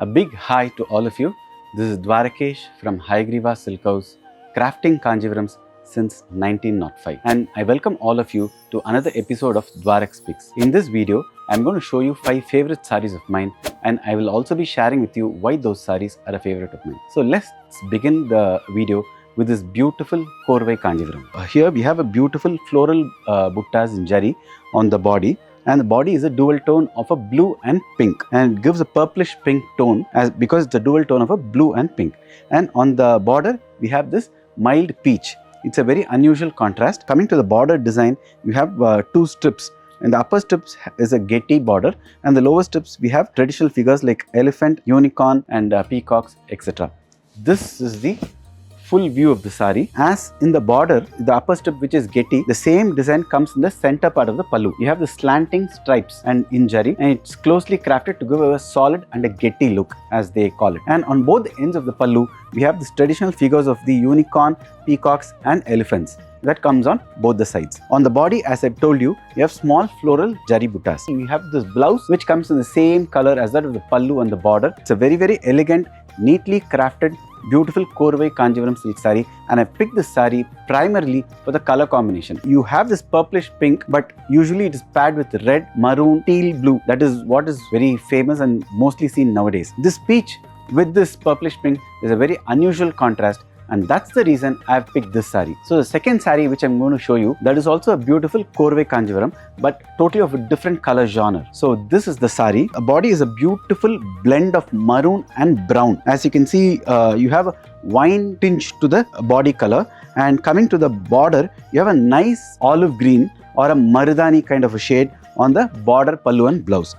A big hi to all of you. This is Dwarakesh from Hayagrivas Silk House, crafting Kanjivarams since 1905. And I welcome all of you to another episode of Dwarak Speaks. In this video, I'm going to show you 5 favorite sarees of mine, and I will also be sharing with you why those sarees are a favorite of mine. So let's begin the video with this beautiful Korvai Kanjivaram. Here we have a beautiful floral buttas in zari on the body. And the body is a dual tone of a blue and pink, and it gives a purplish pink tone because it's a dual tone of a blue and pink. And on the border we have this mild peach. It's a very unusual contrast. Coming to the border design, you have 2 strips. And the upper strips is a getty border, and the lower strips we have traditional figures like elephant, unicorn and peacocks, etc. This is the full view of the sari. As in the border, the upper strip which is getty, the same design comes in the center part of the pallu. You have the slanting stripes and in zari, and it's closely crafted to give a solid and a getty look, as they call it. And on both ends of the pallu, we have these traditional figures of the unicorn, peacocks and elephants. That comes on both the sides. On the body, as I've told you, you have small floral zari buttas. You have this blouse which comes in the same color as that of the pallu and the border. It's a very, very elegant, neatly crafted, beautiful Korvai Kanjivaram silk saree, and I picked this saree primarily for the color combination. You have this purplish pink, but usually it is paired with red, maroon, teal blue. That is what is very famous and mostly seen nowadays. This peach with this purplish pink is a very unusual contrast, and that's the reason I've picked this saree. So the second saree which I'm going to show you, that is also a beautiful Korvai Kanjivaram, but totally of a different color genre. So this is the saree. The body is a beautiful blend of maroon and brown. As you can see, you have a wine tinge to the body color, and coming to the border, you have a nice olive green or a maridani kind of a shade on the border, pallu and blouse.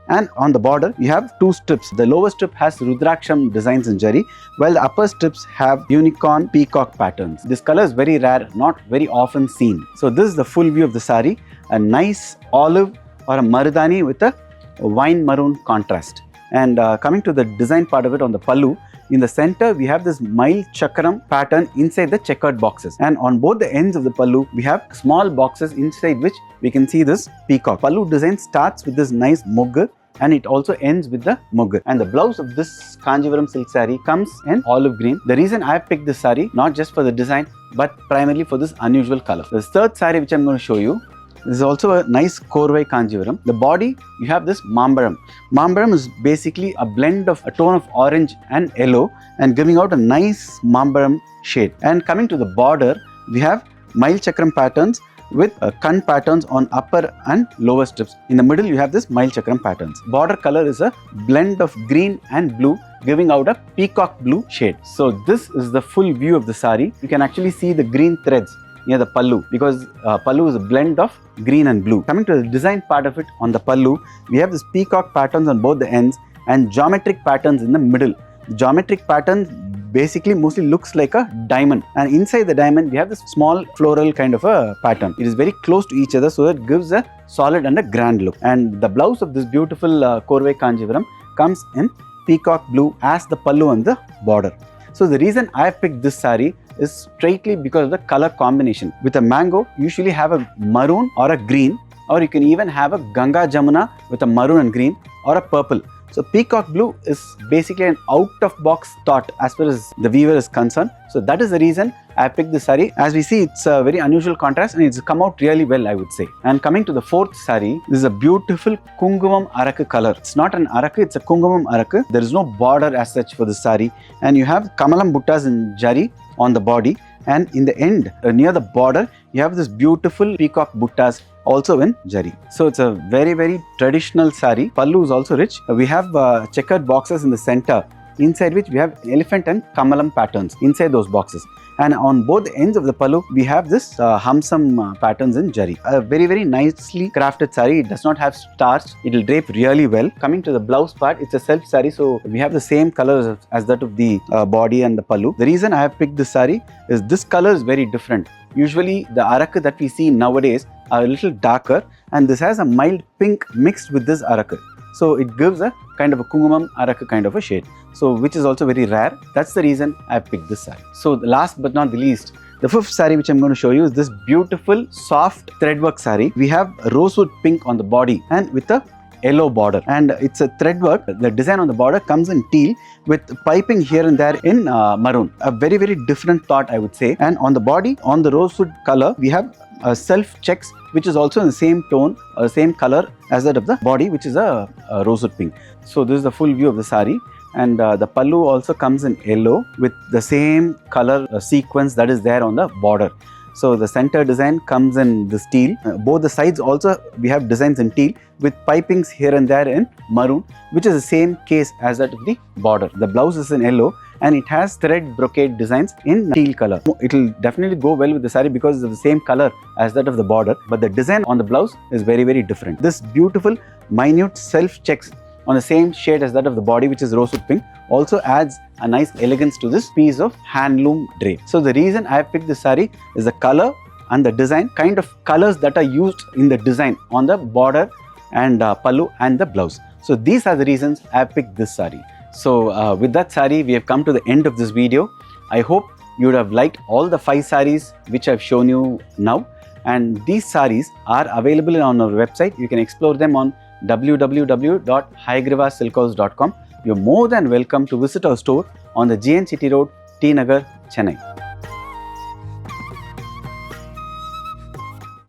And on the border, you have 2 strips. The lower strip has Rudraksham designs in zari, while the upper strips have unicorn peacock patterns. This color is very rare, not very often seen. So this is the full view of the saree, a nice olive or a maridani with a wine maroon contrast. And coming to the design part of it on the pallu, in the center we have this mild chakram pattern inside the checkered boxes, and on both the ends of the pallu we have small boxes inside which we can see this peacock. Pallu design starts with this nice moggu, and it also ends with the moggu. And the blouse of this Kanjivaram silk saree comes in olive green. The reason I picked this saree, not just for the design but primarily for this unusual color. The third saree which I'm going to show you, this is also a nice Korvai Kanjivaram. The body, you have this mambaram. Mambaram is basically a blend of a tone of orange and yellow and giving out a nice mambaram shade. And coming to the border, we have mild chakram patterns with kan patterns on upper and lower strips. In the middle, you have this mild chakram patterns. Border color is a blend of green and blue, giving out a peacock blue shade. So this is the full view of the saree. You can actually see the green threads near the pallu, because pallu is a blend of green and blue. Coming to the design part of it, on the pallu, we have this peacock patterns on both the ends and geometric patterns in the middle. The geometric pattern basically mostly looks like a diamond, and inside the diamond we have this small floral kind of a pattern. It is very close to each other, so it gives a solid and a grand look. And the blouse of this beautiful Korvai Kanjivaram comes in peacock blue as the pallu and the border. So the reason I picked this saree is straightly because of the color combination. With a mango, you usually have a maroon or a green, or you can even have a Ganga Jamuna with a maroon and green, or a purple. So peacock blue is basically an out-of-box thought as far as the weaver is concerned. So that is the reason I picked this saree. As we see, it's a very unusual contrast and it's come out really well, I would say. And coming to the fourth saree, this is a beautiful Kungumam Arakku color. It's not an Arakku, it's a Kungumam Arakku. There is no border as such for the saree. And you have Kamalam buttas in zari on the body, and in the end, near the border, you have this beautiful peacock buttas also in zari. So it's a very, very traditional saree. Pallu is also rich. We have checkered boxes in the center, inside which we have elephant and kamalam patterns inside those boxes. And on both ends of the pallu, we have this hamsam patterns in zari. A very, very nicely crafted saree. It does not have stars. It will drape really well. Coming to the blouse part, it's a self saree, so we have the same colors as that of the body and the pallu. The reason I have picked this saree is this color is very different. Usually the arakku that we see nowadays are a little darker, and this has a mild pink mixed with this arakku. So it gives a kind of a Kungumam Arakku kind of a shade. So which is also very rare. That's the reason I picked this saree. So the last but not the least, the fifth saree which I'm going to show you is this beautiful soft threadwork saree. We have rosewood pink on the body and with a yellow border, and it's a thread work. The design on the border comes in teal with piping here and there in maroon. A very, very different thought, I would say. And on the body, on the rosewood color, we have self checks, which is also in the same tone, same color as that of the body, which is a rosewood pink. So this is the full view of the sari. And the pallu also comes in yellow with the same color sequence that is there on the border. So the center design comes in the teal. Both the sides also we have designs in teal with pipings here and there in maroon, which is the same case as that of the border. The blouse is in yellow and it has thread brocade designs in teal color. It will definitely go well with the saree because it's of the same color as that of the border, but the design on the blouse is very, very different. This beautiful minute self checks on the same shade as that of the body, which is rosewood pink, also adds a nice elegance to this piece of handloom drape. So the reason I have picked this saree is the color and the design, kind of colors that are used in the design on the border and pallu and the blouse. So these are the reasons I have picked this saree. So with that saree, we have come to the end of this video. I hope you would have liked all the 5 sarees which I have shown you now. And these sarees are available on our website. You can explore them on www.hayagrivassilkhouse.com. You're more than welcome to visit our store on the GN City Road, T Nagar, Chennai.